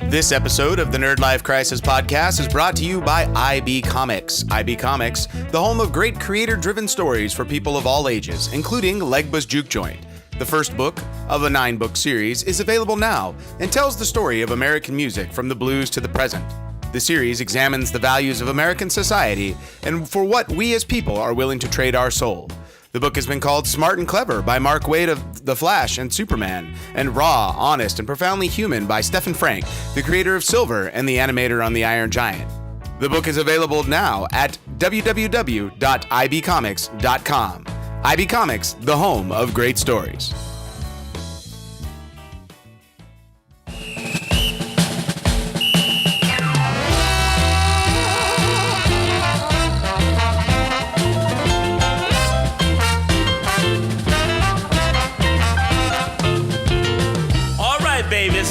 This episode of the Nerdlife Crisis podcast is brought to you by IB Comics. IB Comics, the home of great creator-driven stories for people of all ages, including Legba's Juke Joint. The first book of a 9-book series is available now and tells the story of American music from the blues to the present. The series examines the values of American society and for what we as people are willing to trade our soul. The book has been called Smart and Clever by Mark Waid of The Flash and Superman, and Raw, Honest, and Profoundly Human by Stephen Frank, the creator of Silver and the animator on The Iron Giant. The book is available now at www.ibcomics.com. IB Comics, the home of great stories.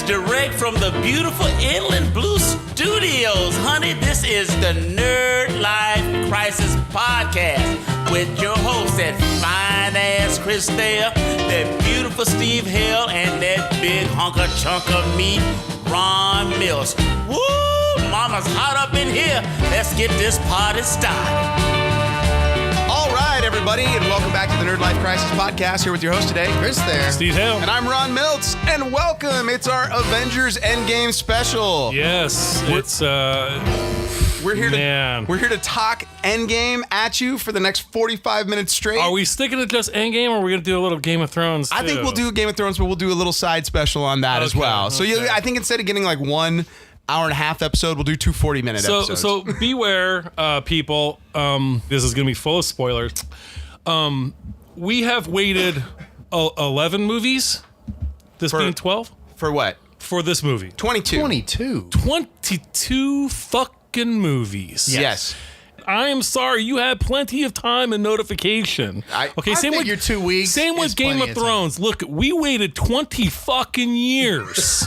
Direct from the beautiful Inland Blue Studios, honey. This is the Nerdlife Crisis podcast with your host, that fine-ass Chris Thayer, that beautiful Steve Hale, and that big hunker chunk of meat, Ron Milts. Woo! Mama's hot up in here. Let's get this party started. All right, everybody, and welcome back to the Nerdlife Crisis podcast. Here with your host today, Chris Thayer, Steve Hale, and I'm Ron Milts. And welcome! It's our Avengers Endgame special. Yes, we're here to talk Endgame at you for the next 45 minutes straight. Are we sticking to just Endgame, or are we going to do a little Game of Thrones, too? I think we'll do Game of Thrones, but we'll do a little side special on that as well. So I think instead of getting like 1 hour and a half episode, we'll do 2 40-minute episodes. So beware, people. This is going to be full of spoilers. We have waited 11 movies. This being 12? For what? For this movie. 22 fucking movies. Yes. I am sorry. You had plenty of time and notification. Same with 2 weeks. Same with Game of Thrones. Look, we waited 20 fucking years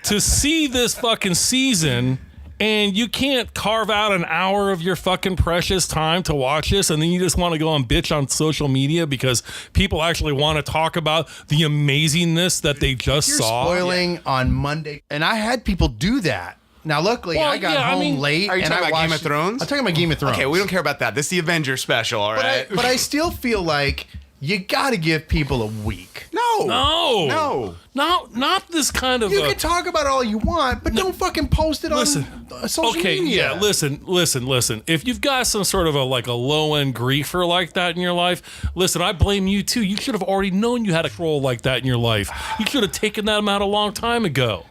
to see this fucking season, and you can't carve out an hour of your fucking precious time to watch this, and then you just want to go and bitch on social media because people actually want to talk about the amazingness that they just saw. You're spoiling on Monday, and I had people do that. Now, luckily, I got home late. Are you talking about Game of Thrones? I'm talking about Game of Thrones. Okay, we don't care about that. This is the Avengers special, all right? But I still feel like you got to give people a week. No. Not this kind of. You can talk about it all you want, but don't fucking post it on social media. Yeah, listen. If you've got some sort of a low-end griefer like that in your life, listen, I blame you too. You should have already known you had a troll like that in your life. You should have taken them out a long time ago.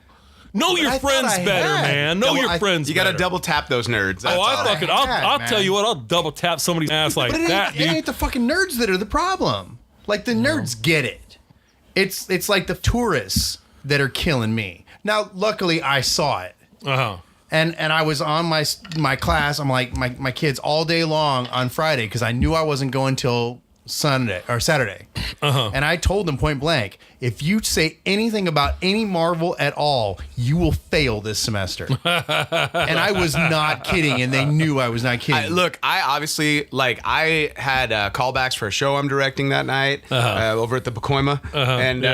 Know your friends better, man. Know your friends better. You got to double tap those nerds. I'll tell you what, I'll double tap somebody's ass like that, dude. It ain't the fucking nerds that are the problem. Like, the nerds get it. It's like the tourists that are killing me. Now, luckily, I saw it. Uh-huh. And I was on my class, I'm like, my kids all day long on Friday because I knew I wasn't going till Sunday or Saturday. Uh-huh. And I told them point blank, if you say anything about any Marvel at all, you will fail this semester. And I was not kidding, and they knew I was not kidding. I obviously, I had callbacks for a show I'm directing that night over at the Pacoima. And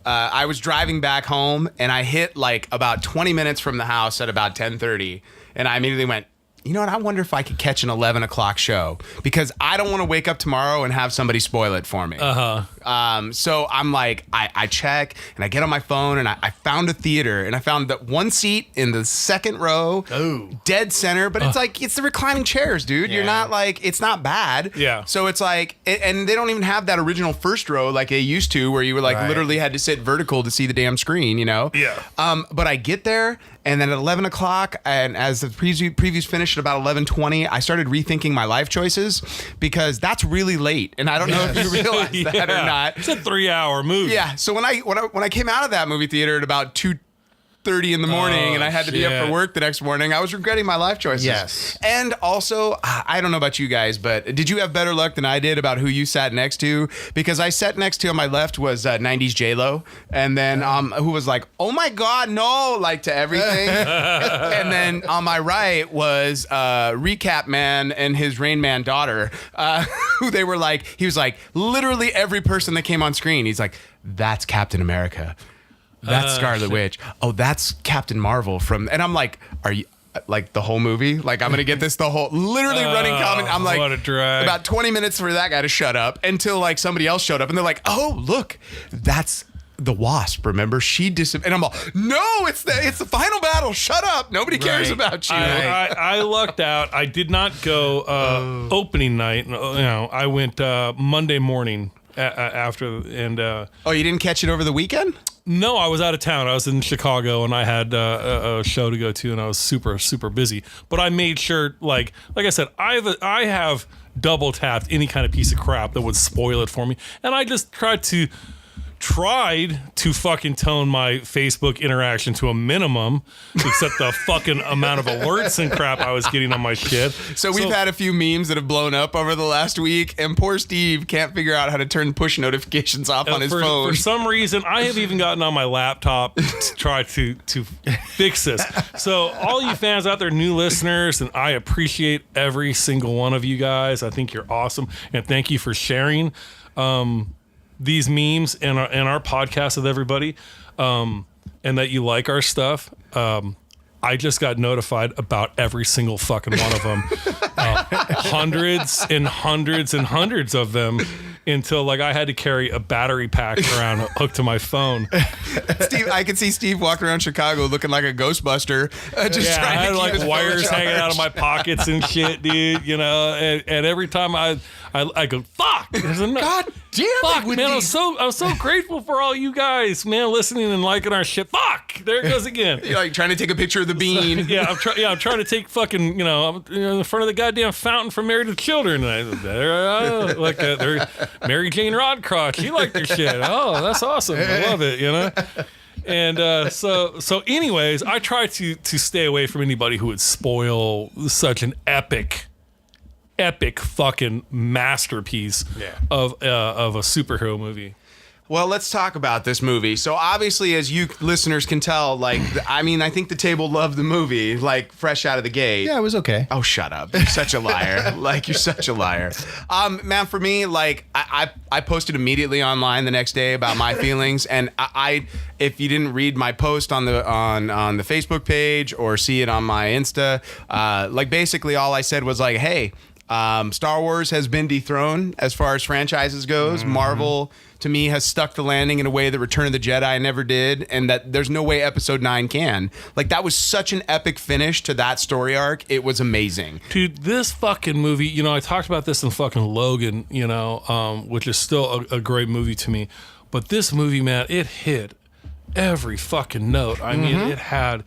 I was driving back home, and I hit about 20 minutes from the house at about 10:30, and I immediately went, you know what? I wonder if I could catch an 11 o'clock show because I don't want to wake up tomorrow and have somebody spoil it for me. So I'm like, I check and I get on my phone and I found a theater and I found that one seat in the second row, dead center, but it's the reclining chairs, dude. Yeah. You're not it's not bad. Yeah. So it's and they don't even have that original first row like they used to where you were literally had to sit vertical to see the damn screen, you know? Yeah. But I get there. And then at 11 o'clock, and as the previews finished at about 11:20, I started rethinking my life choices because that's really late. And I don't know if you realize that or not. It's a 3-hour movie. Yeah. So when I came out of that movie theater at about 2:30 in the morning and I had to be up for work the next morning, I was regretting my life choices. Yes. And also, I don't know about you guys, but did you have better luck than I did about who you sat next to? Because I sat next to, on my left was 90s J-Lo, and then who was like, oh my God, no, to everything. And then on my right was Recap Man and his Rain Man daughter, who they were he was literally every person that came on screen, he's like, that's Captain America. that's Scarlet Witch. Oh, that's Captain Marvel from, and I'm like, are you like the whole movie? Like, I'm gonna get this the whole literally running comment. I'm like, what a drag. about 20 minutes for that guy to shut up until like somebody else showed up, and they're like, oh, look, that's the Wasp. Remember, she and I'm all, no, it's the final battle. Shut up. Nobody cares about you. I lucked out. I did not go opening night. I went Monday morning after, and oh, you didn't catch it over the weekend? no, I was out of town. I was in Chicago, and I had a show to go to, and I was super, super busy. But I made sure, like I said, I have double tapped any kind of piece of crap that would spoil it for me, and I just tried to fucking tone my Facebook interaction to a minimum, except the fucking amount of alerts and crap I was getting on my shit. So we've had a few memes that have blown up over the last week, and poor Steve can't figure out how to turn push notifications off on his phone. For some reason, I have even gotten on my laptop to try to fix this. So all you fans out there, new listeners, and I appreciate every single one of you guys. I think you're awesome, and thank you for sharing these memes and our podcast with everybody, and that you like our stuff. I just got notified about every single fucking one of them. Hundreds and hundreds and hundreds of them, until like I had to carry a battery pack around hooked to my phone. Steve, I could see Steve walking around Chicago looking like a Ghostbuster, just trying I had to keep like his phone wires hanging charged. out of my pockets and shit, dude. You know, and every time I go, fuck. God damn fuck, it, man! I'm so grateful for all you guys, man, listening and liking our shit. Fuck, there it goes again. You're like trying to take a picture of the bean. I'm trying to take fucking, I'm in front of the goddamn fountain from Married with Children. And they're Mary Jane Rodcross. She liked your shit. Oh, that's awesome. I love it. And so anyways, I try to stay away from anybody who would spoil such an epic fucking masterpiece of a superhero movie. Well, let's talk about this movie. So obviously, as you listeners can tell, like, I think the table loved the movie, like, fresh out of the gate. Yeah, it was okay. Oh, shut up. You're such a liar. Like, you're such a liar. Man, for me, like, I posted immediately online the next day about my feelings. And I if you didn't read my post on the Facebook page or see it on my Insta, like, basically all I said was like, hey, Star Wars has been dethroned as far as franchises goes. Mm-hmm. Marvel, to me, has stuck the landing in a way that Return of the Jedi never did, and that there's no way Episode 9 can. Like, that was such an epic finish to that story arc. It was amazing. Dude, this fucking movie, I talked about this in fucking Logan, which is still a great movie to me. But this movie, man, it hit every fucking note. I mean, it had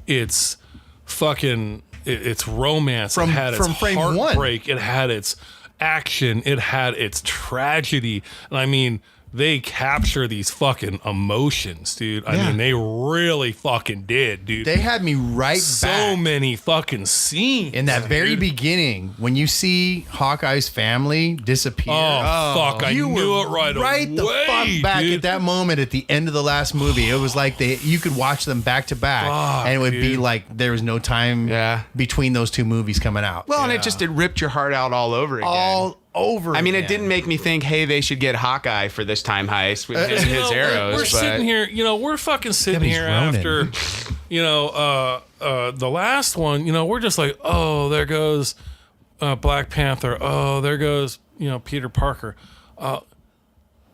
its fucking... It's romance. It had its heartbreak. It had its action. It had its tragedy. And I mean, they capture these fucking emotions, dude. I mean, they really fucking did, dude. They had me right back. So many fucking scenes. In that very beginning, when you see Hawkeye's family disappear. Oh, fuck. I knew it right away. Right the fuck back, dude. At that moment at the end of the last movie. It was like you could watch them back to back. Fuck, and it would be like there was no time between those two movies coming out. Well, and it ripped your heart out all over again. I mean, it didn't make me think, hey, they should get Hawkeye for this time heist with his arrows. We're sitting here, we're fucking sitting here after, the last one, we're just like, oh, there goes Black Panther. Oh, there goes, Peter Parker.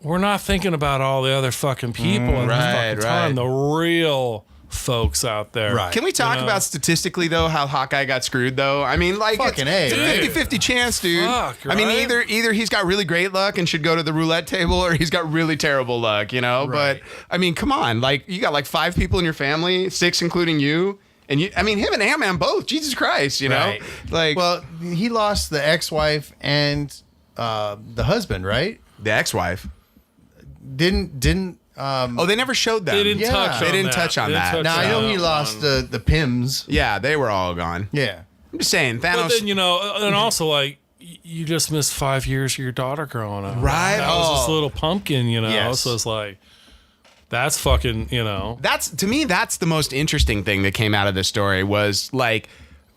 We're not thinking about all the other fucking people in the fucking time, the real folks out there. Right. Can we talk about statistically, though, how Hawkeye got screwed, though? I mean, like, fucking it's a 50-50 chance, dude. Fuck, I mean, either he's got really great luck and should go to the roulette table, or he's got really terrible luck, Right. But, I mean, come on. Like, you got like 5 people in your family, 6 including you. And him and Ant-Man both. Jesus Christ, Like, well, he lost the ex-wife and the husband, right? The ex-wife. Didn't they never showed them. They didn't touch on that. Now I know he lost the Pims. Yeah, they were all gone. Yeah. I'm just saying, Thanos. But then, and also, like, you just missed 5 years of your daughter growing up. Right. That was this little pumpkin, Yes. So it's like, that's fucking, That's, to me, that's the most interesting thing that came out of this story was, like,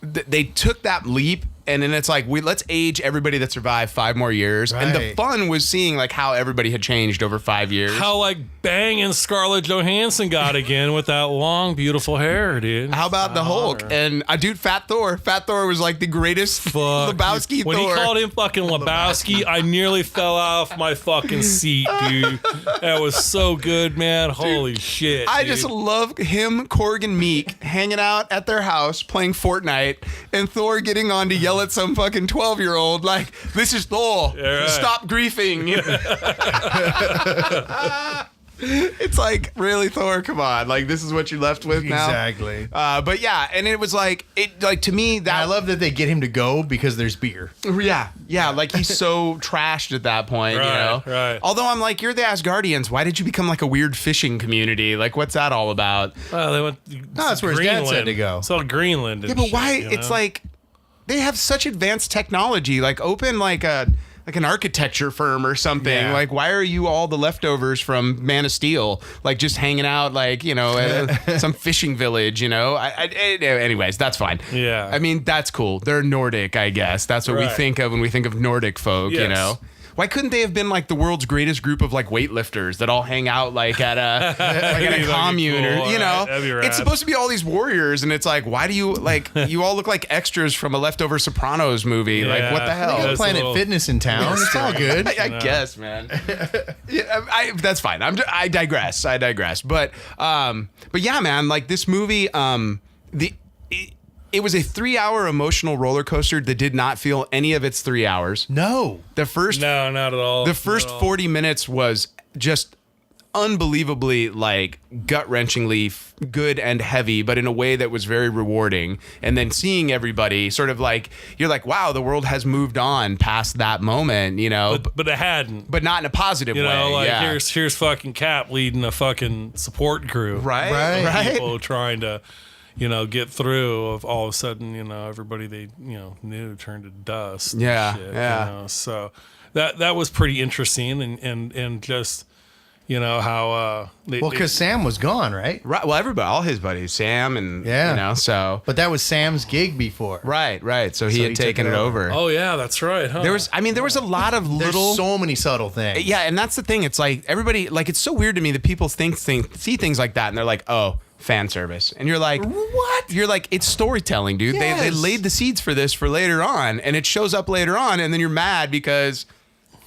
they took that leap and then it's like let's age everybody that survived 5 more years. Right. And the fun was seeing like how everybody had changed over 5 years. How like banging Scarlett Johansson got again with that long, beautiful hair, dude. How about the Hulk? And dude, Fat Thor. Fat Thor was like the greatest Lebowski when Thor. When he called him fucking Lebowski, I nearly fell off my fucking seat, dude. That was so good, man. Holy shit. I just love him, Korg, and Meek hanging out at their house playing Fortnite, and Thor getting on to yell at some fucking 12-year-old like, "This is Thor. Right. Stop griefing." It's like, really, Thor? Come on. Like, this is what you're left with now? Exactly. But yeah, and it was like, to me, that... I love that they get him to go because there's beer. Yeah, like he's so trashed at that point, right, you know? Right. Although I'm like, you're the Asgardians. Why did you become like a weird fishing community? Like, what's that all about? Well, they went. No, that's where his dad said to go. So Greenland. And Yeah, but shit, why? you know? It's like, they have such advanced technology. Like, open like an architecture firm or something. Yeah. Like, why are you all the leftovers from Man of Steel? Like, just hanging out, like, you know, at some fishing village, you know? Anyways, that's fine. Yeah. I mean, that's cool. They're Nordic, I guess. That's what we Right. think of when we think of Nordic folk, you Yes. know? Why couldn't they have been like the world's greatest group of like weightlifters that all hang out like at a That'd be commune cool, or, you know? right? That'd be rad. It's supposed to be all these warriors, and it's like, why do you like you all look like extras from a leftover Sopranos movie? Like, what the Yeah. hell? They got That's Planet a little- Fitness in town. It's all good. I guess, man. Yeah, that's fine. I digress. But yeah, man. Like this movie, it was a 3-hour emotional roller coaster that did not feel any of its 3 hours. No. The first, No, not at all. the first 40 minutes was just unbelievably like gut-wrenchingly good and heavy, but in a way that was very rewarding. And then seeing everybody sort of like, you're like, wow, the world has moved on past that moment, you know, But it hadn't. but not in a positive You way. know, like yeah. here's fucking Cap leading a fucking support crew. Right. People trying to, you know, get through. Of all of a sudden, you know, everybody they knew turned to dust. and Yeah, shit, yeah. You know? So that was pretty interesting, and just you know how Well, because Sam was gone, right? Right. Well, everybody, all his buddies, Sam and, Yeah. you know, so. But that was Sam's gig before. Right. So he So had he took taken it it over. over. oh yeah, that's right. Huh? There was a lot of There's little. so many subtle things. Yeah, and that's the thing. It's like everybody, like, it's so weird to me that people see things like that and they're like, oh, fan service. And you're like, what? You're like, it's storytelling, dude. They Yes. laid the seeds for this for later on, and it shows up later on, and then you're mad because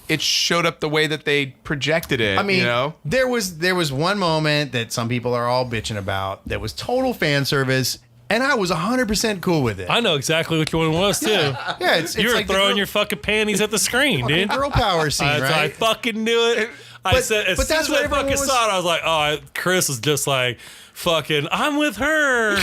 it showed up the way that they projected it. I mean, you know? there was one moment that some people are all bitching about that was total fan service, and I was 100% cool with it. I know exactly which one it was too. Yeah, it's You were like the throwing girl- your fucking panties at the screen, dude. girl power scene, I right? fucking knew it. I But- said, as but soon that's as what I everyone fucking was- saw it, I was like, Chris is just like, fucking, I'm with her.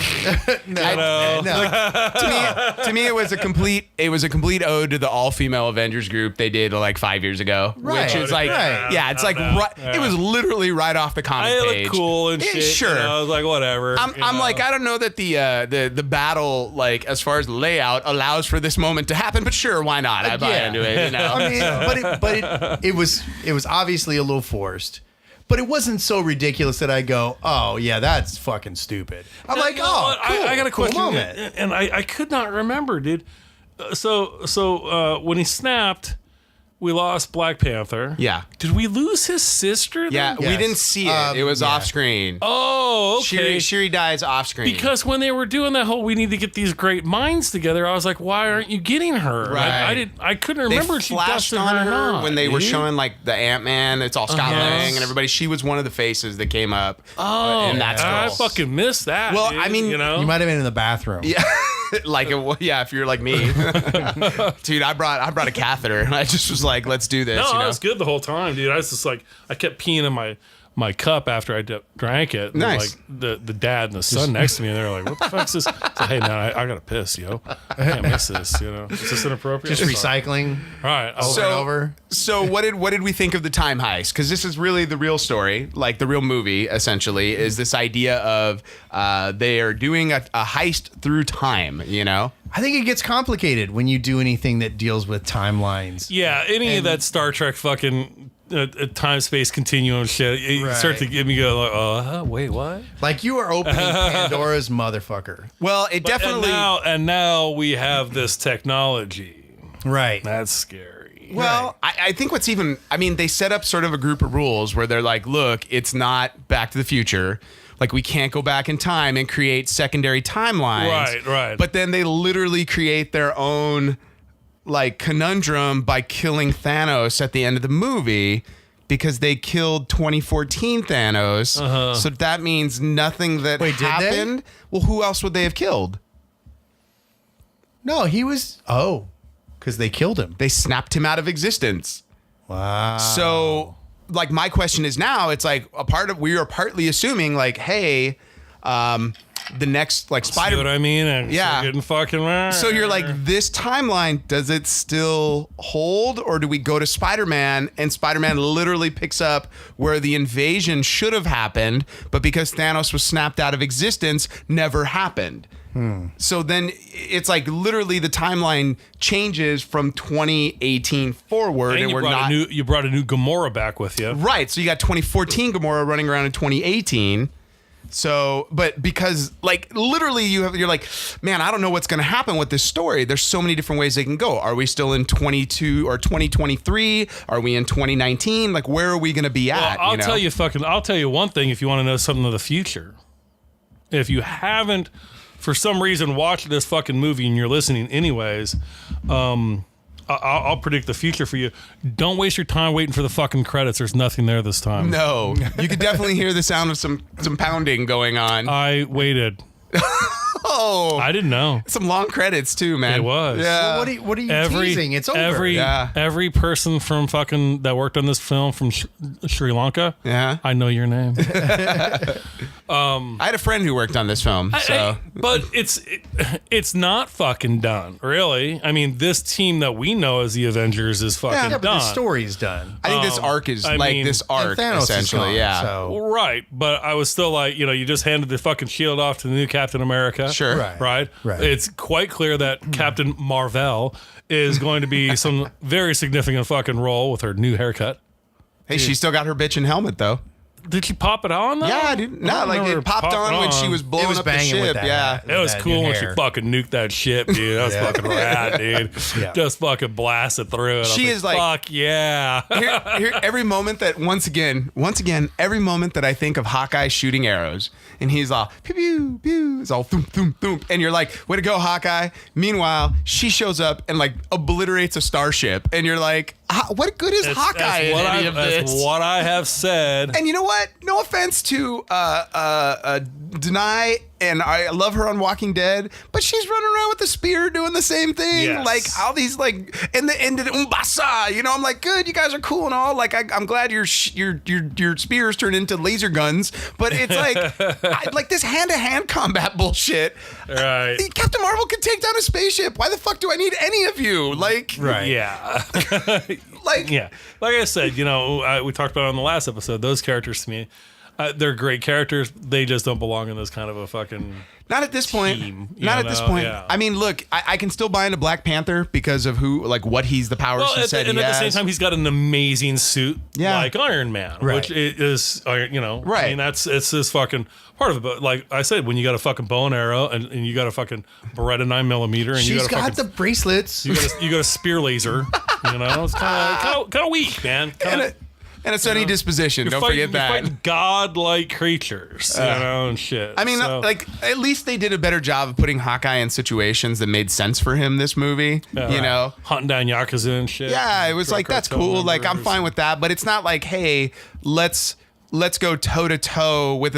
To me, it was a complete ode to the all-female Avengers group they did like 5 years ago, Right. which is like, Right. yeah, it's like it was literally right off the comic I page. look cool and Yeah, shit. sure. You know, I was like, whatever. I'm like, I don't know that the battle, like as far as layout, allows for this moment to happen, but sure, why not? I buy Yeah. into it. You know, I mean, but it was obviously a little forced. But it wasn't so ridiculous that I go, oh yeah, that's fucking stupid. I'm like, You know oh, what? cool, I got a cool question, moment. and I could not remember, dude. So when he snapped, we lost Black Panther. Yeah. Did we lose his sister? yeah, Then? we Yes. didn't see it. It was yeah. off screen. Oh, okay. Shuri dies off screen. Because when they were doing that whole, we need to get these great minds together, I was like, why aren't you getting her? Right. I couldn't they remember if she flashed dusted on her, or her not, when they were dude. showing like the Ant-Man. It's all Scott Lang and everybody. She was one of the faces that came up. Oh, in that I scroll. fucking missed that. Well, dude, I mean, you know, You might have been in the bathroom. Yeah, like if you're like me, dude. I brought a catheter and I just was like, let's do this. no, you know? I was good the whole time, dude. I was just like, I kept peeing in my cup after I drank it. And Nice. Like the dad and the son next to me, and they're like, "What the fuck's this?" I said, "Hey man, I gotta piss, yo. I can't miss this. You know, is this inappropriate?" Just Sorry. recycling All right. over and over. So what did we think of the time heist? Because this is really the real story, like the real movie. Essentially, is this idea of they are doing a heist through time. You know. I think it gets complicated when you do anything that deals with timelines. Yeah, any of that Star Trek fucking a time space continuum shit. You start to give me go like, wait, what? Like you are opening Pandora's motherfucker. Well, it definitely. And now we have this technology. Right. That's scary. Well, I think what's even, I mean, they set up sort of a group of rules where they're like, look, it's not Back to the Future. Like, we can't go back in time and create secondary timelines. Right. But then they literally create their own, like, conundrum by killing Thanos at the end of the movie because they killed 2014 Thanos. So that means nothing that happened. Well, who else would they have killed? No, he was. Oh, because they killed him. They snapped him out of existence. Wow. So, like, my question is now, it's like we are partly assuming, like, hey, the next, like, See what I mean? And Yeah. getting fucking. So you're like, this timeline, does it still hold? Or do we go to Spider-Man and Spider-Man literally picks up where the invasion should have happened, but because Thanos was snapped out of existence, never happened? So then it's like literally the timeline changes from 2018 forward, and you we're brought not. you brought a new Gamora back with you. Right. So you got 2014 Gamora running around in 2018. So, but because like literally you're like, man, I don't know what's going to happen with this story. There's so many different ways they can go. Are we still in 22 or 2023? Are we in 2019? Like, where are we going to be at? I'll tell you one thing if you want to know something of the future. If you haven't, for some reason, watched this fucking movie and you're listening anyways, I'll predict the future for you. Don't waste your time waiting for the fucking credits. There's nothing there this time. No, you could definitely hear the sound of some pounding going on. I waited. Oh, I didn't know. Some long credits too, man. It was. Yeah. Well, what are you teasing? It's over. Every person from fucking that worked on this film from Sri Lanka. Yeah. I know your name. I had a friend who worked on this film. But it's not fucking done, really. I mean, this team that we know as the Avengers is fucking Yeah, but done. the story's done. I think this arc is I mean, this arc And Thanos is essentially. gone, Yeah. So. Right, but I was still like, you just handed the fucking shield off to the new Captain America. Sure. Right. Right? It's quite clear that Captain Marvel is going to be some very significant fucking role with her new haircut. Hey, she still got her bitchin' helmet though. Did she pop it on though? Yeah, dude. No, like remember it popped on when she was blowing was up the banging with ship. that Yeah. hat. It was That cool new when she hair. fucking nuked that ship, dude. That was fucking rad, dude. Yeah. Just fucking blasted through it. She is like- fuck yeah. Here, every moment that once again, every moment that I think of Hawkeye shooting arrows, and he's all pew pew pew, it's all thump thump thump, and you're like, way to go, Hawkeye. Meanwhile, she shows up and like obliterates a starship, and you're like, what good is Hawkeye in any of this? That's what I have said. And you know what? No offense to Denai, and I love her on Walking Dead, but she's running around with a spear doing the same thing. Yes. Like all these like and the end of the Umbasa, I'm like, good, you guys are cool and all. Like I'm glad your spears turn into laser guns, but it's like like this hand-to-hand combat bullshit. Right. Captain Marvel can take down a spaceship. Why the fuck do I need any of you? Like, Right. Yeah. like, Yeah. Like I said, we talked about it on the last episode, those characters to me, they're great characters. They just don't belong in this kind of a fucking... Not at this point. team, Not at this point. yeah. I mean, look, I can still buy into Black Panther because of what he's the powers he said and he at has. the same time, he's got an amazing suit Yeah. like Iron Man, Right. which is, Right. I mean, it's this fucking part of it. But like I said, when you got a fucking bow and arrow and you got a fucking Beretta 9mm and you She's got a got fucking, the bracelets. you got a spear laser, it's kind of weak, man. and a sunny disposition. Don't You're forget that. fighting godlike creatures, and shit. I mean, So, like, at least they did a better job of putting Hawkeye in situations that made sense for him this movie, hunting down Yakuza and shit. Yeah, it was like, that's Cartel cool. Like, I'm members. fine with that. But it's not like, hey, let's go toe to toe with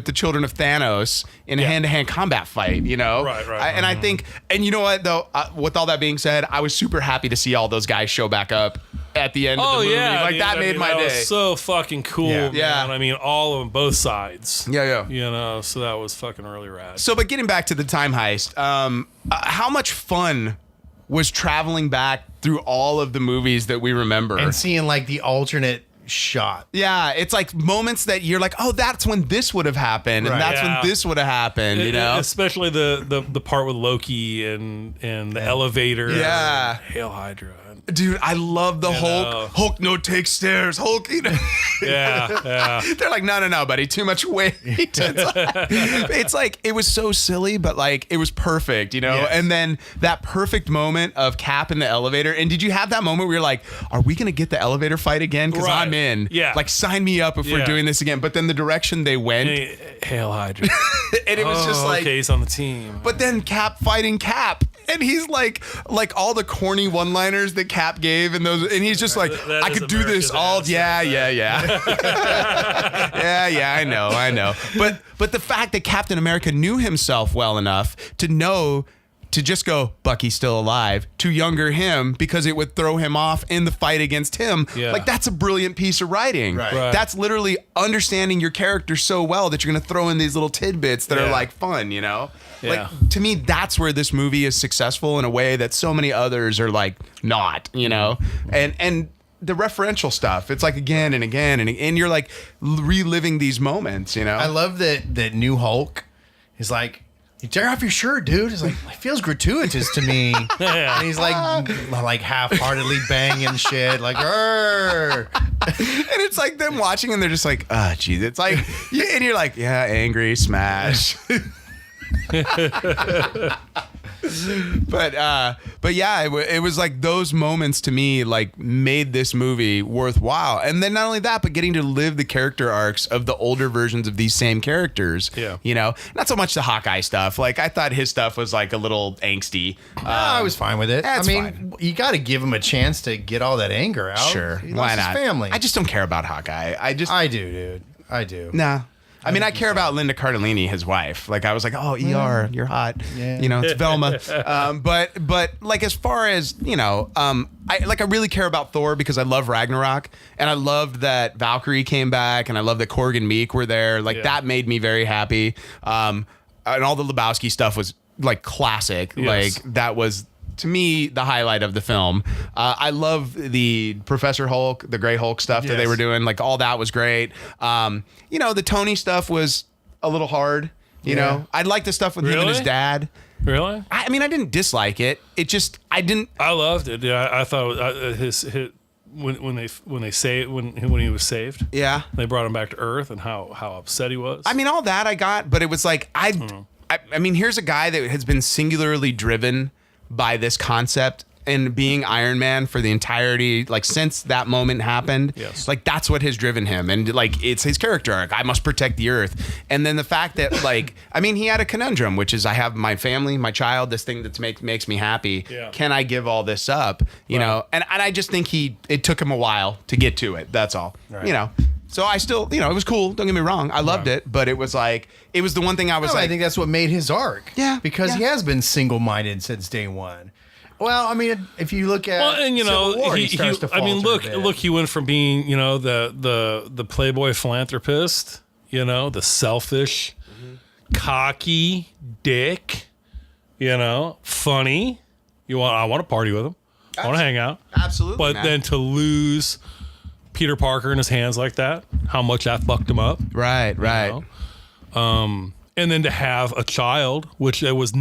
the children of Thanos in a hand-to-hand combat fight, Right. And I think, and you know what though, with all that being said, I was super happy to see all those guys show back up at the end of the movie. Like, dude, that made my that day. was so fucking cool, Yeah. man. Yeah. I mean, all of them, both sides. Yeah. So that was fucking really rad. So, but getting back to the time heist, how much fun was traveling back through all of the movies that we remember? And seeing like the alternate shot. Yeah, it's like moments that you're like, oh, that's when this would have happened, and Right. that's Yeah. when this would have happened, Especially the part with Loki and the elevator. Yeah. and Hale Hydra. And Dude, I love the Hulk. Hulk no take stairs. Hulk, Yeah. They're like, no, buddy, too much weight. It's like it was so silly, but like it was perfect, Yes. And then that perfect moment of Cap in the elevator. And did you have that moment where you're like, are we gonna get the elevator fight again? Because Right. I'm in. Yeah. Like sign me up if we're doing this again. But then the direction they went, Hail Hydra. and it was just like, okay, he's on the team. but then Cap fighting Cap. And he's like all the corny one-liners that Cap gave, and he's just like, That I is could do this America's all. ass, Yeah. yeah, I know. But the fact that Captain America knew himself well enough to know to just go, Bucky's still alive, to younger him because it would throw him off in the fight against him. Yeah. Like that's a brilliant piece of writing. Right. That's literally understanding your character so well that you're going to throw in these little tidbits that are like fun, Yeah. Like to me, that's where this movie is successful in a way that so many others are like not, and the referential stuff. It's like again and again and you're like reliving these moments, I love that new Hulk is like, you tear off your shirt, dude. It's like, it feels gratuitous to me. And he's like half-heartedly banging shit, like, "Arr." And it's like them watching and they're just like, oh, geez. It's like, and you're like, yeah, angry, smash. But yeah, it was like those moments to me like made this movie worthwhile. And then not only that, but getting to live the character arcs of the older versions of these same characters. Yeah. Not so much the Hawkeye stuff. Like I thought his stuff was like a little angsty. I was fine with it. That's I mean, fine. you got to give him a chance to get all that anger out. Sure, He why lost not? his family. I just don't care about Hawkeye. I do, dude. I do. Nah. I mean, I care about Linda Cardellini, his wife. Like, I was like, oh, ER, you're hot. Yeah. It's Velma. But like, as far as, I really care about Thor because I love Ragnarok. And I loved that Valkyrie came back. And I love that Korg and Meek were there. Like, that made me very happy. And all the Lebowski stuff was, like, classic. Yes. Like, that was, to me, the highlight of the film. I love the Professor Hulk, the Grey Hulk stuff that they were doing. Like, all that was great. The Tony stuff was a little hard. You know, I like the stuff with him and his dad. Really? I mean, I didn't dislike it. It just, I didn't. I loved it. Yeah, I thought his when he was saved. Yeah. They brought him back to Earth and how upset he was. I mean, all that I got, but it was like, I mean, here's a guy that has been singularly driven by this concept and being Iron Man for the entirety, like since that moment happened. Yes. Like that's what has driven him, and like it's his character arc. I must protect the Earth, and then the fact that like I mean he had a conundrum, which is I have my family, my child, this thing that makes me happy. Yeah. Can I give all this up? You know, and I just think it took him a while to get to it. That's all. Right. So I still, it was cool. Don't get me wrong. I loved it, but it was like, it was the one thing I was like, I think that's what made his arc. Yeah, Because yeah. he has been single-minded since day one. Well, I mean, if you look at Civil War, he starts to falter a bit. he went from being, the playboy philanthropist, the selfish, cocky dick, funny. I want to party with him. I want to hang out. absolutely. But man. then to lose Peter Parker in his hands like that, how much that fucked him up. right. And then to have a child, which it was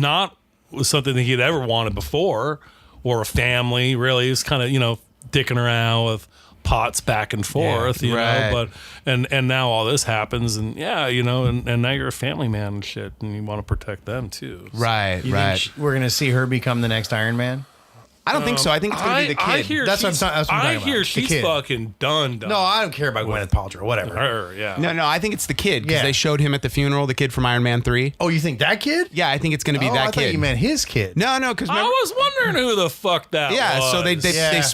something that he'd ever wanted before, or a family, really. He was kind of, dicking around with pots back and forth, right. but and now all this happens and and now you're a family man and shit and you want to protect them too. So. Right. You think we're going to see her become the next Iron Man? I don't think so. I think it's going to be the kid. I hear That's what I'm talking about. The she's kid. fucking done. No, I don't care about Gwyneth Paltrow, whatever. Her, yeah. No, I think it's the kid because Yeah. they showed him at the funeral, the kid from Iron Man 3. Oh, you think that kid? Yeah, I think it's going to be I that thought kid. you meant his kid. No, because I was wondering who the fuck that yeah, was. so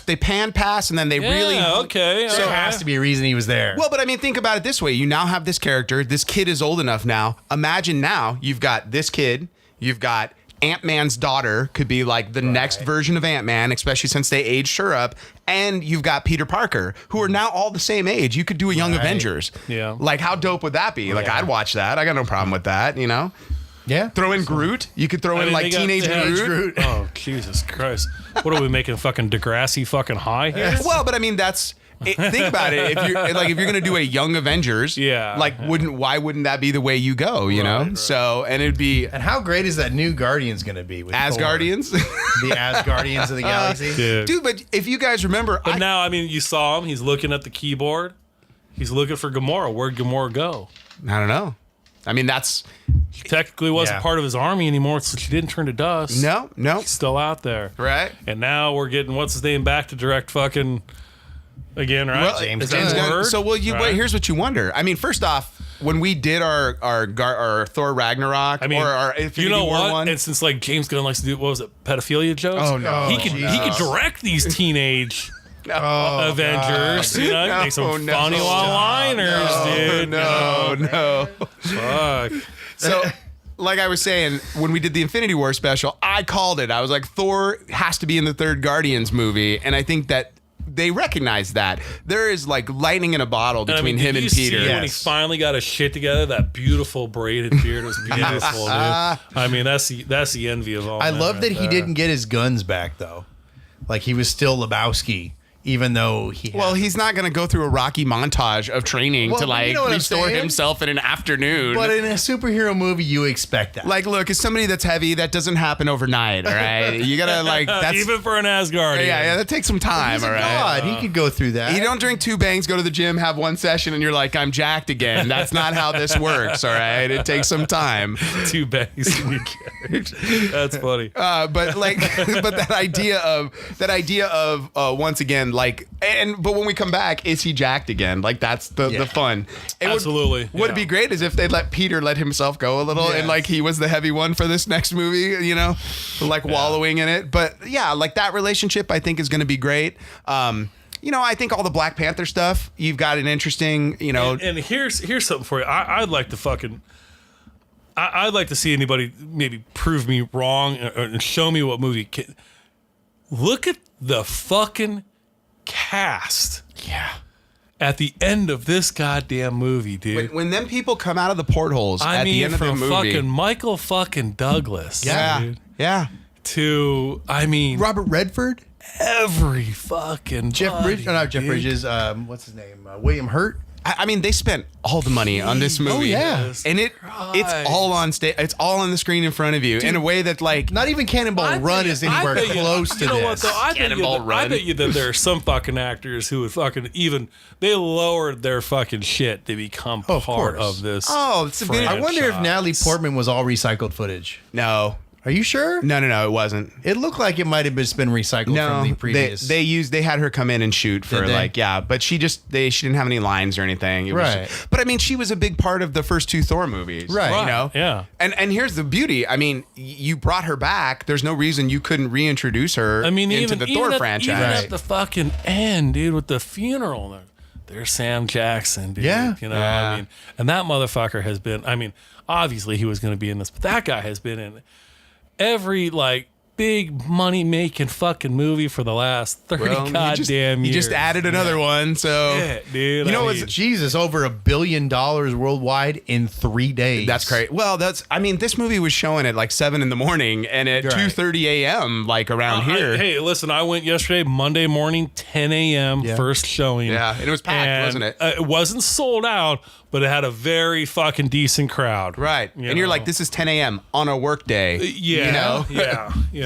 they pan pass and then they really. okay. There has to be a reason he was there. Well, but I mean, think about it this way. You now have this character. This kid is old enough now. Imagine now you've got this kid. You've got Ant-Man's daughter could be like the next version of Ant-Man, especially since they aged her up. And you've got Peter Parker, who are now all the same age. You could do a Young Avengers. Yeah. Like, how dope would that be? Like, I'd watch that. I got no problem with that, Yeah. Throw in Groot. You could throw in like teenage Groot. Oh, Jesus Christ. What are we making fucking Degrassi fucking high here? Well, but I mean, that's think about it. If you're gonna do a young Avengers, why wouldn't that be the way you go? You know. Right. So and it'd be. And how great is that new Guardians gonna be with Asgardians? The Asgardians of the Galaxy, dude. But if you guys remember, now I mean, you saw him. He's looking at the keyboard. He's looking for Gamora. Where'd Gamora go? I don't know. I mean, she technically wasn't part of his army anymore, so she didn't turn to dust. No. She's still out there. Right. And now we're getting, what's his name, back to direct fucking again, right? Well, James Gunn. So, wait, here's what you wonder. I mean, first off, when we did our Thor Ragnarok or our Infinity War one. And since like James Gunn likes to do, what was it, pedophilia jokes? Oh, no. He could direct these teenage... Avengers, make some funny one-liners, dude. No. Fuck. So, like I was saying, when we did the Infinity War special, I called it. I was like, Thor has to be in the third Guardians movie, and I think that they recognize that there is like lightning in a bottle between him and Peter. When he finally got his shit together, that beautiful braided beard was beautiful, dude. I mean, that's the envy of all. I love that he didn't get his guns back though. Like he was still Lebowski. Even though he's not going to go through a Rocky montage of training to restore himself in an afternoon. But in a superhero movie, you expect that. Like, look, as somebody that's heavy, that doesn't happen overnight. All right, you gotta that's even for an Asgardian. Yeah, that takes some time. He's all right, God, he could go through that. You don't drink 2 bangs, go to the gym, have 1 session, and you're like, I'm jacked again. That's not how this works. All right, it takes some time. 2 bangs in your carriage. That's funny. But that idea of once again. But when we come back, is he jacked again? Like that's the fun. Absolutely. Would be great is if they let Peter let himself go a little and like he was the heavy one for this next movie, wallowing in it. But yeah, like that relationship I think is going to be great. I think all the Black Panther stuff, you've got an interesting, And here's something for you. I'd like to I'd like to see anybody maybe prove me wrong and show me what movie. Look at the fucking cast. Yeah. At the end of this goddamn movie, dude. When them people come out of the portholes at the end of the movie. Fucking Michael fucking Douglas. Yeah. Dude, yeah. To, Robert Redford? Every fucking Bridges. What's his name? William Hurt? I mean, they spent all the money on this movie. Oh, yeah. And it's all on stage. It's all on the screen in front of you in a way that, like... Not even Cannonball Run is anywhere close to this. What, though? I bet you that there are some fucking actors who would fucking they lowered their fucking shit to become part of this. Oh, it's a bit... I wonder if Natalie Portman was all recycled footage. No. Are you sure? No, it wasn't. It looked like it might have just been recycled from the previous. They had her come in and shoot for but she didn't have any lines or anything. But I mean, she was a big part of the first 2 Thor movies. Right. Yeah. And here's the beauty. I mean, you brought her back. There's no reason you couldn't reintroduce her into the Thor franchise. Even at the fucking end, dude, with the funeral. There's Sam Jackson, dude. Yeah. I mean, and that motherfucker has been, obviously he was going to be in this, but that guy has been in every big money making fucking movie for the last 30 goddamn years. He just added another one, so shit, dude. Jesus, over $1 billion worldwide in 3 days. That's great. Well, this movie was showing at like 7 a.m. and at 2:30 a.m. around here. Hey, listen, I went yesterday, Monday morning, 10 a.m. first showing. Yeah, and it was packed, wasn't it? It wasn't sold out, but it had a very fucking decent crowd. Right. You're like, this is 10 a.m. on a work day. Yeah.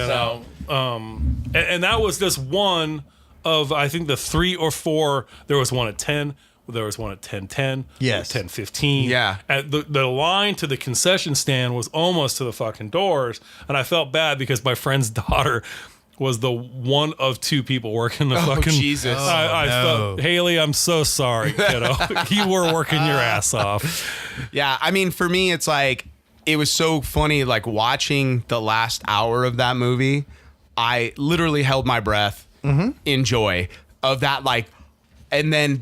And that was just one of, I think, the 3 or 4. There was one at 10. There was one at 10:10. Yes. 10:15. Yeah. The line to the concession stand was almost to the fucking doors. And I felt bad because my friend's daughter was the one of 2 people working the fucking... Jesus. I felt, Haley, I'm so sorry, kiddo. You were working your ass off. Yeah, I mean, for me, it's like, it was so funny, like, watching the last hour of that movie. I literally held my breath in joy of that, like... And then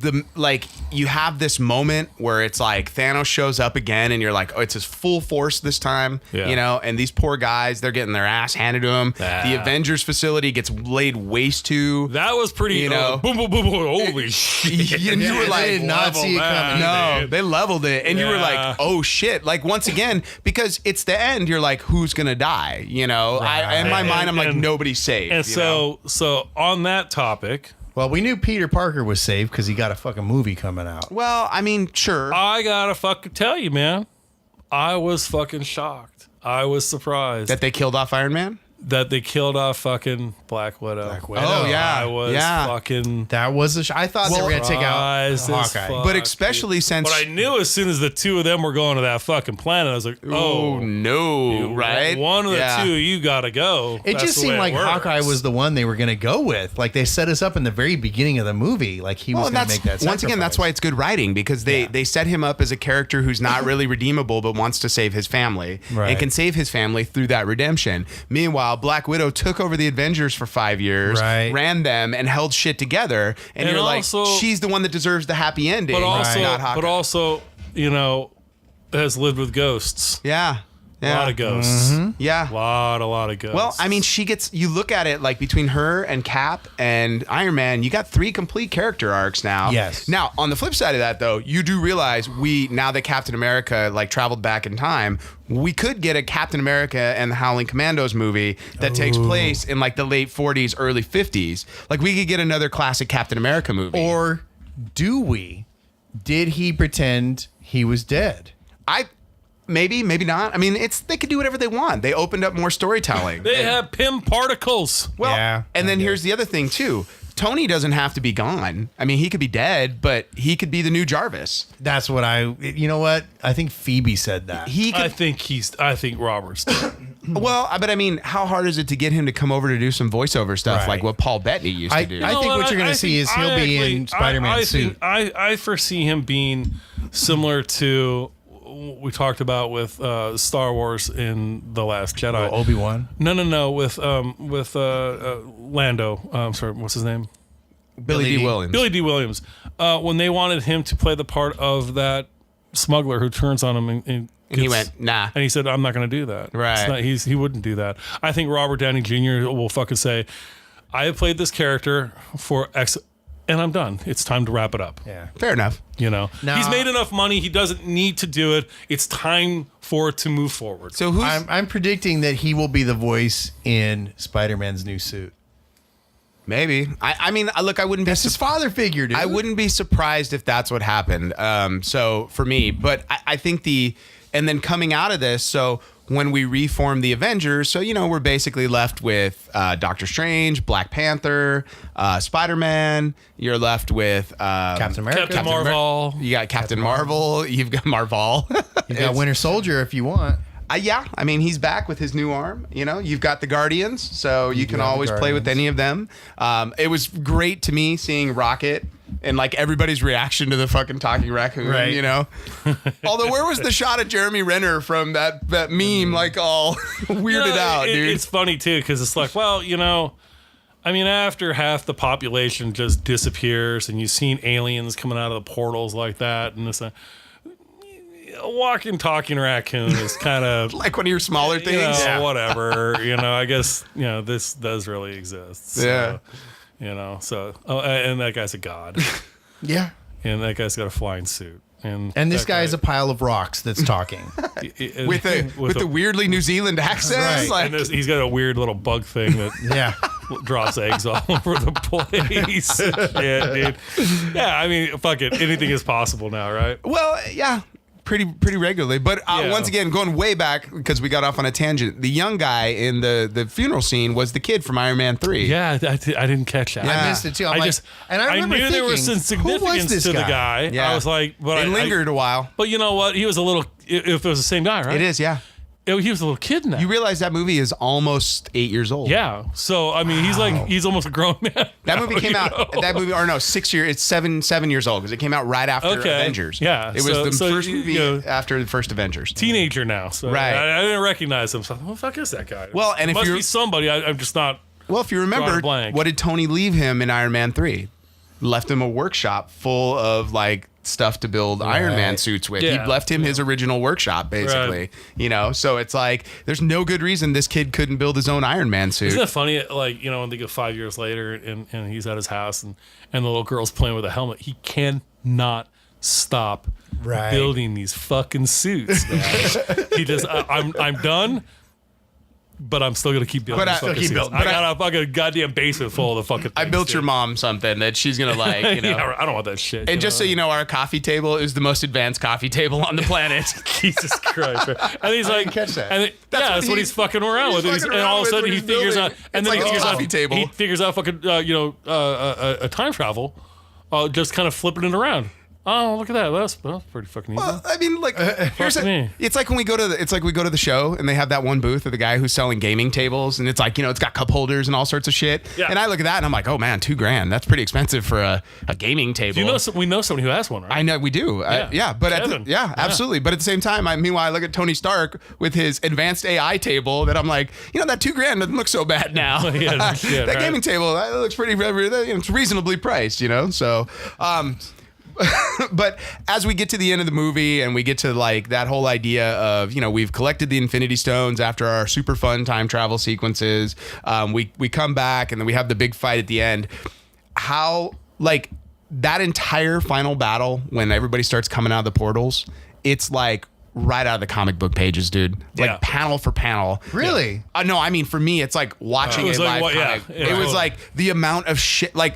you have this moment where it's like Thanos shows up again and you're like, oh, it's his full force this time, and these poor guys, they're getting their ass handed to them. The Avengers facility gets laid waste to. That was pretty, boom, boom, boom, boom, holy shit. And you were like, I did not see it coming. No, they leveled it. And you were like, oh shit. Like, once again, because it's the end, you're like, who's going to die? In my mind, I'm like, nobody's safe. And so on that topic, Well, we knew Peter Parker was safe because he got a fucking movie coming out. Well, I mean, sure. I gotta fucking tell you, man. I was fucking shocked. I was surprised That they killed off Iron Man? that they killed off fucking Black Widow. Oh, yeah. I was Yeah. fucking That was I thought they were going to take out surprised as Hawkeye. fuck, But especially dude. since... But I knew as soon as the two of them were going to that fucking planet, I was like, Oh, no, right? One of the two, you gotta go. It That's just the seemed way like it works. Hawkeye was the one they were going to go with. Like they set us up in the very beginning of the movie. Like he was Well, going to make that once again, that's sacrifice. why it's good writing, because they set him up as a character who's not really redeemable but wants to save his family Right. and can save his family through that redemption. Meanwhile, Black Widow took over the Avengers for 5 years, Right. ran them, and held shit together. And you're also- like, she's the one that deserves the happy ending, But also, not Hawkeye. but also, you know, has lived with ghosts. yeah. A Yeah. lot of ghosts. Yeah. A lot of ghosts. Well, I mean, you look at it like between her and Cap and Iron Man, you got 3 complete character arcs now. Yes. Now, on the flip side of that, though, you do realize now that Captain America like traveled back in time, we could get a Captain America and the Howling Commandos movie that takes place in like the late 40s, early 50s. Like we could get another classic Captain America movie. Or do we? Did he pretend he was dead? Maybe not. I mean, they could do whatever they want. They opened up more storytelling. they have Pym particles. Well, Yeah, and then I here's the other thing too. Tony doesn't have to be gone. I mean, he could be dead, but he could be the new Jarvis. That's what you know what? I think Phoebe said that. He could. I think Robert's dead. Well, but I mean, how hard is it to get him to come over to do some voiceover stuff Right. like what Paul Bettany used to do? I think what you're going to see is he'll be in Spider-Man's suit. I foresee him being similar to we talked about with Star Wars in The Last Jedi. Obi-Wan. No, with Lando. I'm sorry, what's his name? Billy D. Williams. Billy D. Williams. When they wanted him to play the part of that smuggler who turns on him and he went, nah. and he said, "I'm not going to do that." Right. It's not, he wouldn't do that. I think Robert Downey Jr. will fucking say, "I have played this character for X, and I'm done. It's time to wrap it up." Yeah. Fair enough. You know, Now- he's made enough money. He doesn't need to do it. It's time for it to move forward. So who's I'm predicting that he will be the voice in Spider-Man's new suit. maybe? I mean, look, I wouldn't be. That's his father figure, dude. I wouldn't be surprised if that's what happened. So for me, but I think and then coming out of this, so when we reform the Avengers, so, you know, we're basically left with Doctor Strange, Black Panther, Spider-Man. You're left with Captain America. Captain Marvel. You got Captain Marvel. You've got Marvel. You got Winter Soldier if you want. Yeah, I mean, he's back with his new arm. You know, you've got the Guardians, so you can have the always play with Guardians. any of them. It was great to me seeing Rocket and like everybody's reaction to the fucking talking raccoon. Right. You know, although where was the shot of Jeremy Renner from that meme, like all weirded out, dude? It's funny too because it's like, well, you know, I mean, after half the population just disappears, and you've seen aliens coming out of the portals like that, and this. A walking, talking raccoon is kind of like one of your smaller you things. know, whatever. You know, I guess you know this does really exist. So, Yeah. You know, so and that guy's a god, Yeah. and that guy's got a flying suit, and And this that guy is a pile of rocks that's talking. With the weirdly New Zealand accent, Right. like and he's got a weird little bug thing that Yeah. drops eggs all over the place. Yeah, dude. Yeah, I mean, fuck it. Anything is possible now, right? well, yeah. Pretty regularly, but Yeah. once again, going way back because we got off on a tangent. The young guy in the funeral scene was the kid from Iron Man 3. Yeah, I didn't catch that. Yeah. I missed it too. I'm I like, just, and I remember knew there was thinking, some who was significance this to the guy. Yeah. I was like, but It lingered a while. But you know what? He was a little. If it was the same guy, right? It is, yeah. He was a little kid now. You realize that movie is almost 8 years old. Yeah. So I mean, he's almost a grown man. That movie now, came you out. know? That movie, or no, 6 years. It's 7 years old because it came out right after Okay. Avengers. Yeah, it was the so first you movie know, after the first Avengers. Teenager now, so Right. I didn't recognize him. So what the fuck is that guy? Well, and it if must you're- be somebody. I'm just not. Well, if you Drawing a remember, blank. what did Tony leave him in Iron Man 3? Left him a workshop full of like stuff to build Iron Man suits with. Yeah. He left him his original workshop, basically. Right. You know, so it's like there's no good reason this kid couldn't build his own Iron Man suit. Isn't that funny? Like, you know, when they go 5 years later and he's at his house and the little girl's playing with a helmet, he cannot stop Right. building these fucking suits, man. He just, I'm done. but I'm still gonna keep building. But I- fucking keep seats. building. I got a fucking goddamn basement full of the fucking. I things, built dude. your mom something that she's gonna like, you know. Yeah, I don't want that shit. And just so you know, our coffee table is the most advanced coffee table on the planet. Jesus Christ! Man. And he's like, catch that. And that's what he's fucking around with. fucking And around all of a with sudden when he he's figures building. out, and It's then like he a figures coffee out, table. he figures out fucking, a time travel, just kind of flipping it around. Oh, look at that. That's pretty fucking easy. Well, I mean, like, here's fuck me. it's like when we go to the show and they have that one booth of the guy who's selling gaming tables, and it's like, you know, it's got cup holders and all sorts of shit. Yeah. And I look at that and I'm like, oh man, $2,000. That's pretty expensive for a gaming table. You know, we know somebody who has one, right? I know we do. Yeah. But Kevin. absolutely. But at the same time, meanwhile, I look at Tony Stark with his advanced AI table that I'm like, you know, that $2,000 doesn't look so bad now. Yeah, no shit, that right? gaming table, that looks pretty, it's reasonably priced, you know? So, but as we get to the end of the movie and we get to like that whole idea of, you know, we've collected the Infinity Stones after our super fun time travel sequences. We come back and then we have the big fight at the end. How like that entire final battle when everybody starts coming out of the portals, it's like right out of the comic book pages, dude. Like Yeah. panel for panel. Really? No, I mean, for me, it's like watching It was a like live what- yeah, comic. yeah, It was totally. like the amount of shit. Like,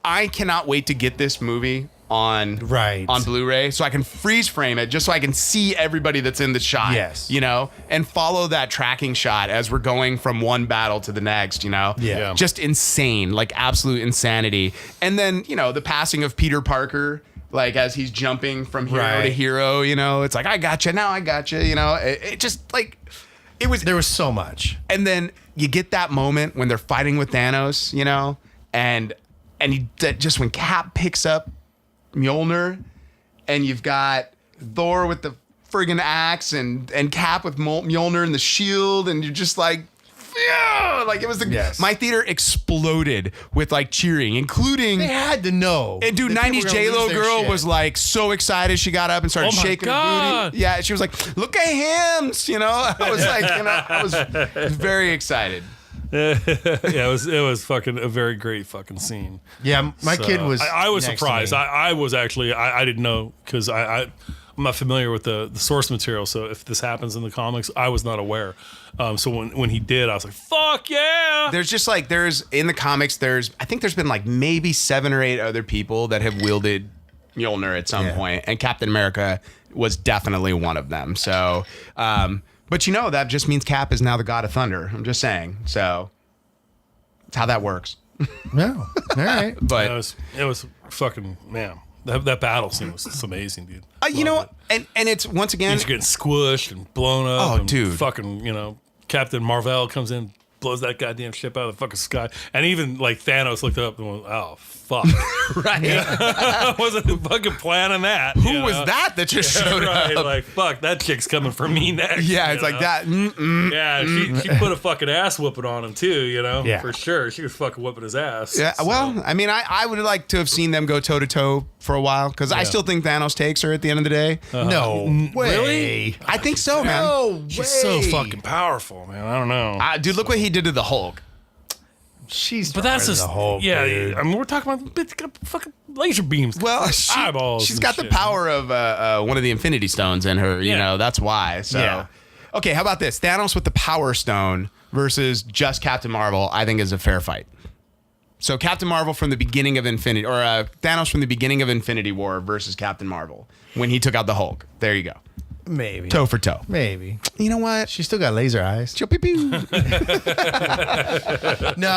I cannot wait to get this movie on Blu-ray so I can freeze frame it just so I can see everybody that's in the shot. Yes. You know, and follow that tracking shot as we're going from one battle to the next, you know? Yeah. Just insane, like absolute insanity. And then, you know, the passing of Peter Parker, like as he's jumping from hero to Right. hero, you know, it's like, I gotcha, now I gotcha, you know? It just like, There was so much. and then you get that moment when they're fighting with Thanos, you know, and just when Cap picks up Mjolnir, and you've got Thor with the friggin' axe, and Cap with Mjolnir and the shield, and you're just like, yeah, like it was Yes. my theater exploded with like cheering, including. They had to know. And dude, that people 90s were gonna J-Lo lose their girl shit. was like so excited. She got up and started Oh my shaking her God. booty. Yeah, she was like, look at him, you know? I was like, you know, I was very excited. Yeah, it was fucking a very great fucking scene. Yeah, my So, kid was. I was next to surprised. me. I was actually. I didn't know because I'm not familiar with the source material. So if this happens in the comics, I was not aware. So when he did, I was like, "Fuck yeah!" There's just like in the comics, I think there's been like maybe 7 or 8 other people that have wielded Mjolnir at some point, and Captain America was definitely one of them. So, but you know, that just means Cap is now the God of Thunder. I'm just saying. So that's how that works. No. All right. But it was fucking man. That battle scene was just amazing, dude. you know, Loved it. and it's once again, He's getting squished and blown up. Oh, and dude. Fucking, you know, Captain Marvel comes in, blows that goddamn ship out of the fucking sky. And even like Thanos looked up and went, oh, fuck. right? I wasn't fucking planning that. Who was that just showed right, up? like, fuck, that chick's coming for me next. Yeah, you it's like know? that. Yeah, she put a fucking ass whooping on him too, you know? Yeah. For sure. She was fucking whooping his ass. Yeah, So- well, I mean, I would like to have seen them go toe to toe for a while because I still think Thanos takes her at the end of the day. No way. Really? I think so, man. No She's way. so fucking powerful, man. I don't know. Dude, look what he did to the Hulk. She's. But that's stronger just than the Hulk, yeah. dude. I mean, we're talking about it's got fucking laser beams. Well, eyeballs. she's and got the shit. power of one of the Infinity Stones in her. You Yeah. know, that's why. So, Yeah. okay, how about this? Thanos with the Power Stone versus just Captain Marvel, I think is a fair fight. So Captain Marvel from the beginning of Infinity, or Thanos from the beginning of Infinity War versus Captain Marvel when he took out the Hulk. There you go. Maybe. Toe for toe. Maybe. You know what? She still got laser eyes. Pew, pew, pew. No,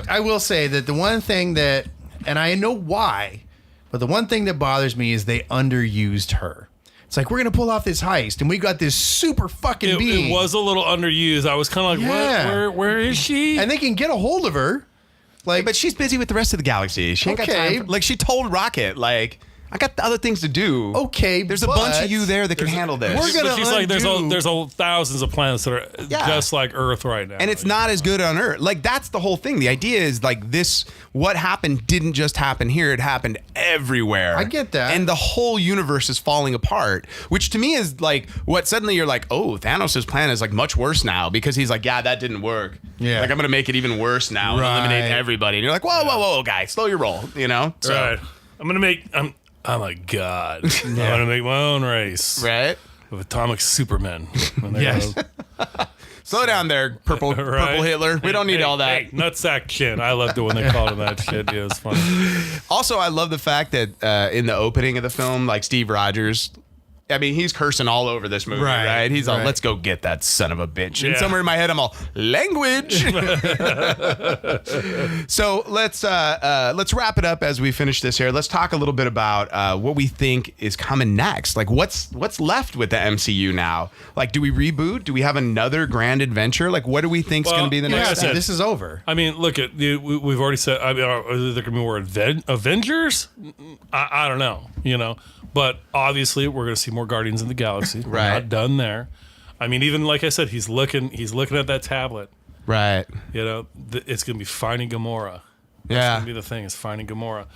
I will say that the one thing that, and I know why, but the one thing that bothers me is they underused her. It's like, we're going to pull off this heist, and we got this super fucking being. It was a little underused. I was kind of like, Yeah. what? Where is she? And they can get a hold of her. Like, But she's busy with the rest of the galaxy. She ain't got Okay. time. Like, she told Rocket, like, I got other things to do. okay, There's a bunch of but- you there that can handle this. We're gonna But she's like, undo- there's thousands of planets that are Yeah. just like Earth right now. And it's not as good on Earth. Like, that's the whole thing. The idea is like this, what happened didn't just happen here. It happened everywhere. I get that. And the whole universe is falling apart, which to me is like what suddenly you're like, oh, Thanos' plan is like much worse now because he's like, yeah, that didn't work. Yeah. Like, I'm going to make it even worse now and Right. eliminate everybody. And you're like, whoa, guy, slow your roll, you know? So, right. I'm a god. I'm gonna make my own race Right? of atomic supermen. And they're Yes. gonna- Slow down there, purple Hitler. We don't need all that. Hey, nutsack chin. I loved it when they called him that shit. Yeah, it was funny. Also, I love the fact that in the opening of the film, like Steve Rogers, I mean, he's cursing all over this movie, right? He's all, let's go get that son of a bitch. And somewhere in my head, I'm all, language. So let's wrap it up as we finish this here. Let's talk a little bit about what we think is coming next. Like, what's left with the MCU now? Like, do we reboot? Do we have another grand adventure? Like, what do we think is going to be the next thing? This is over. I mean, look at we've already said. I mean, are there going to be more Avengers? I don't know. You know. But obviously, we're going to see more Guardians of the Galaxy. We're not done there. I mean, even like I said, he's looking at that tablet. Right. You know, it's going to be Finding Gamora. That's going to be the thing. Is Finding Gamora.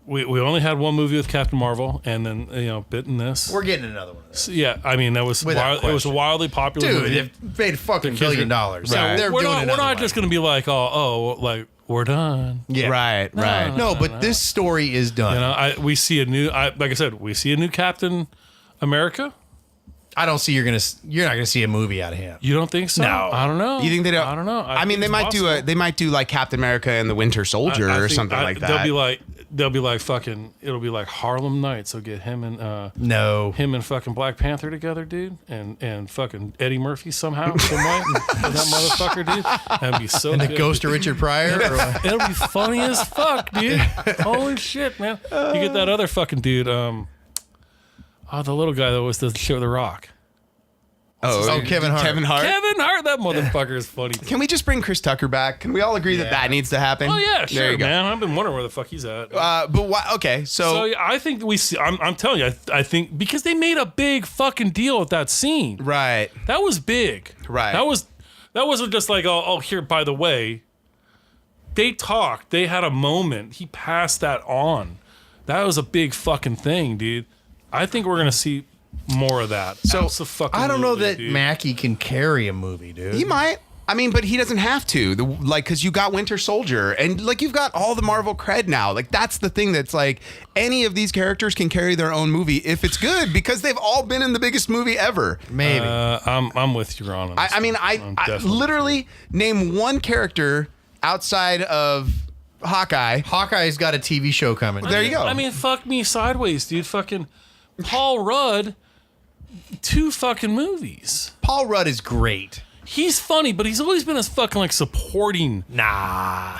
We only had one movie with Captain Marvel, and then bit in this. We're getting another one. So, yeah, I mean that was it was a wildly popular movie. Dude, it made fucking $1 billion. Right. They're we're doing not just going to be like like we're done. Yeah. Right. No, but this story is done. You know, we see a new. Like I said, we see a new Captain America. I don't see you're not gonna see a movie out of him. You don't think so? No. I don't know. You think they don't? I don't know. I mean, they might do like Captain America and the Winter Soldier or something like that. They'll be like fucking. It'll be like Harlem Nights. They'll get him and him and fucking Black Panther together, dude, and fucking Eddie Murphy somehow, some way, that motherfucker, dude. That'd be so. And good, the ghost of Richard Pryor. It'll be funny as fuck, dude. Holy shit, man! You get that other fucking dude. The little guy that was the shit with The Rock. Kevin Hart. Kevin Hart. That motherfucker is funny. Can we just bring Chris Tucker back? Can we all agree that needs to happen? Oh yeah, sure, there you go. man. I've been wondering where the fuck he's at. But why? Okay, so I think we see. I'm telling you, I think because they made a big fucking deal with that scene. right. That was big. Right. That wasn't just like here. By the way, they talked. They had a moment. He passed that on. That was a big fucking thing, dude. I think we're gonna see more of that. So I don't know that dude. Mackie can carry a movie, dude. He might. I mean, but he doesn't have to. Because you got Winter Soldier, and like you've got all the Marvel cred now. Like that's the thing that's like any of these characters can carry their own movie if it's good because they've all been in the biggest movie ever. Maybe. I'm with you, Ron. I mean, I literally name one character outside of Hawkeye. Hawkeye's got a TV show coming. There you go. I mean, fuck me sideways, dude. Fucking Paul Rudd. 2 fucking movies. Paul Rudd is great. He's funny, but he's always been as fucking like supporting. Nah.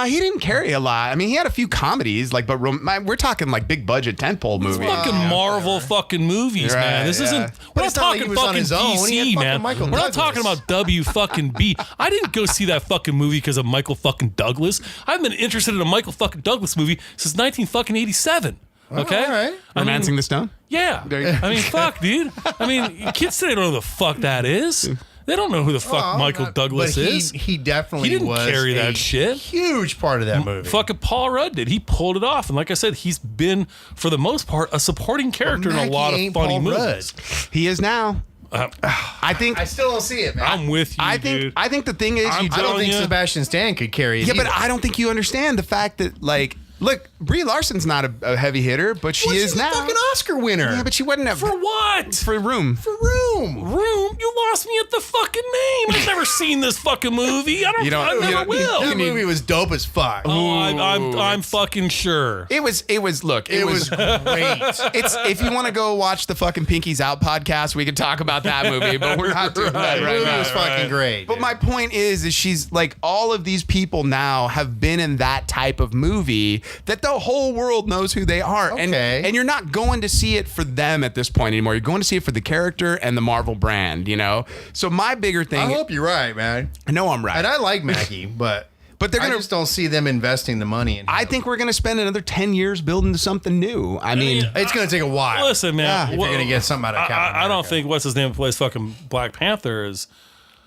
He didn't carry a lot. I mean, he had a few comedies, like, but we're talking like big budget tentpole movies. Fucking Marvel fucking movies, Right, man. This isn't. We're not it's not like talking he was on fucking his own. He had DC, fucking man. Michael We're not Douglas. talking about W fucking B. I didn't go see that fucking movie because of Michael fucking Douglas. I've been interested in a Michael fucking Douglas movie since 1987. Okay, all right. Romancing the Stone? Yeah. There you go. I mean, fuck, dude. I mean, kids today don't know who the fuck that is. They don't know who the fuck Michael Douglas is. He definitely He didn't was carry a that shit. huge part of that movie. Fucking Paul Rudd did. He pulled it off. And like I said, he's been, for the most part, a supporting character in a lot of ain't funny Paul movies. Rudd. He is now. I think. I still don't see it, man. I'm with you, dude. I think the thing is, I'm you I don't don't. think you. Sebastian Stan could carry it. Yeah, either. but I don't think you understand the fact that, like, look, Brie Larson's not a heavy hitter, but she is She's now. a fucking Oscar winner. Yeah, but she wasn't For what? for Room. For Room. Room? You lost me at the fucking name. I've never seen this fucking movie. I never will. That movie was dope as fuck. Oh, I'm fucking sure. It was. Look, It was great. It's if you want to go watch the fucking Pinkies Out podcast, we can talk about that movie, but we're not doing that The right movie now. was fucking great. But my point is she's like all of these people now have been in that type of movie that the whole world knows who they are. Okay. And you're not going to see it for them at this point anymore. You're going to see it for the character and the Marvel brand, you know? So my bigger thing. I hope you're right, man. I know I'm right. And I like Mackie, but But they're I gonna. just don't see them investing the money in him. I think we're going to spend another 10 years building something new. I mean, It's going to take a while. Listen, man. if you're going to get something out of Captain I don't America. think what's his name plays fucking Black Panther is.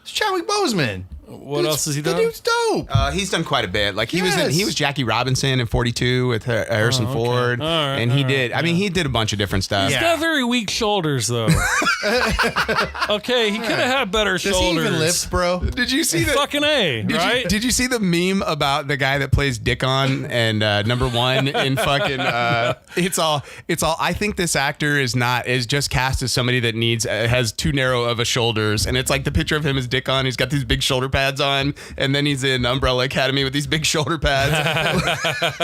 It's Chadwick Boseman. What else has he done? The dude's dope. He's done quite a bit. Like he Yes. was Jackie Robinson in 42 with Harrison Ford, All right, and he did. I mean, he did a bunch of different stuff. He's got very weak shoulders, though. Okay, he could have had better Does he shoulders. even lift, bro? Did you see the Fucking A, right? Did you see the meme about the guy that plays Dickon and number one in fucking? It's all. I think this actor is just cast as somebody that has too narrow of a shoulders, and it's like the picture of him as Dickon. He's got these big shoulder pads on, and then he's in Umbrella Academy with these big shoulder pads.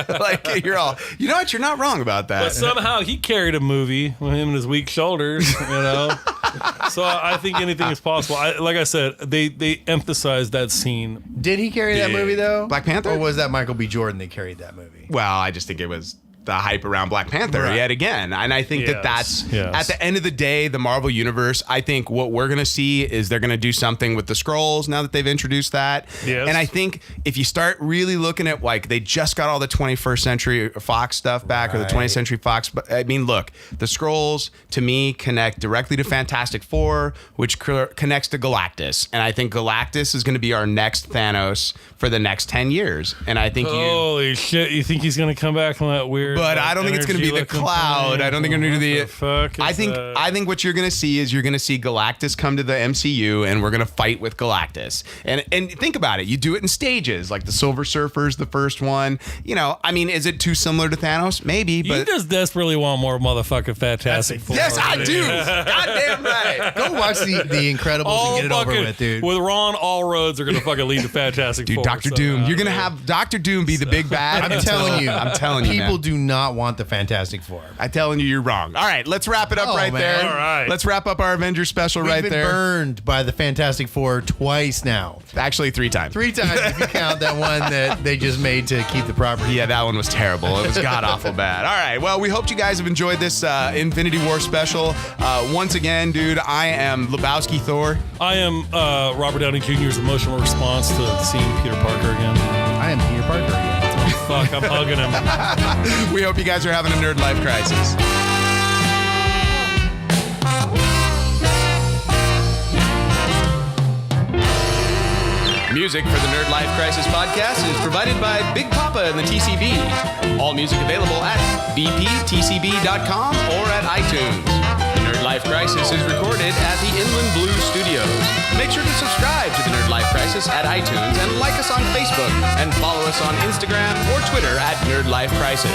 Like you're all. You know what? You're not wrong about that. But somehow he carried a movie with him and his weak shoulders, you know. So I think anything is possible. Like I said, they emphasized that scene. Did he carry that movie though? Black Panther? Or was that Michael B. Jordan that carried that movie? Well, I just think it was the hype around Black Panther yet again. And I think that's at the end of the day, the Marvel Universe, I think what we're going to see is they're going to do something with the Skrulls now that they've introduced that. Yes. And I think if you start really looking at like they just got all the 21st Century Fox stuff back or the 20th Century Fox. But I mean, look, the Skrulls to me connect directly to Fantastic Four, which connects to Galactus. And I think Galactus is going to be our next Thanos for the next 10 years. And I think Holy shit, you think he's going to come back on that weird... But I don't think it's going to be the Cloud. I don't think I'm going to do the... Fuck I think what you're going to see is you're going to see Galactus come to the MCU and we're going to fight with Galactus. And think about it. You do it in stages, like the Silver Surfer's the first one. You know, I mean, is it too similar to Thanos? Maybe, but... You just desperately want more motherfucking Fantastic Four. Yes, I do. Goddamn right. Go watch the Incredibles and get it over with, dude. With Ron, all roads are going to fucking lead to Fantastic Four. Dude, Doctor Doom. You're going to have Doctor Doom be the big bad. I'm telling you. People man. do not want the Fantastic Four. I'm telling you, you're wrong. All right, let's wrap it up man. there. All right. Let's wrap up our Avengers special We've right been there. burned by the Fantastic Four twice now. Actually, 3 times. 3 times if you count that one that they just made to keep the property. Yeah, that one was terrible. It was god awful bad. All right. Well, we hope you guys have enjoyed this Infinity War special. Once again, dude, I am Lebowski Thor. I am Robert Downey Jr.'s emotional response to seeing Peter Parker again. I am Peter Parker again. Fuck, I'm hugging him. We hope you guys are having a nerd life crisis. Music for the Nerd Life Crisis podcast is provided by Big Papa and the TCB. All music available at bptcb.com or at iTunes. The Nerd Life Crisis is recorded at the Inland Blue Studios. Make sure to subscribe to the Nerd Life Crisis at iTunes and like us on Facebook and follow us on Instagram or Twitter at Nerd Life Crisis.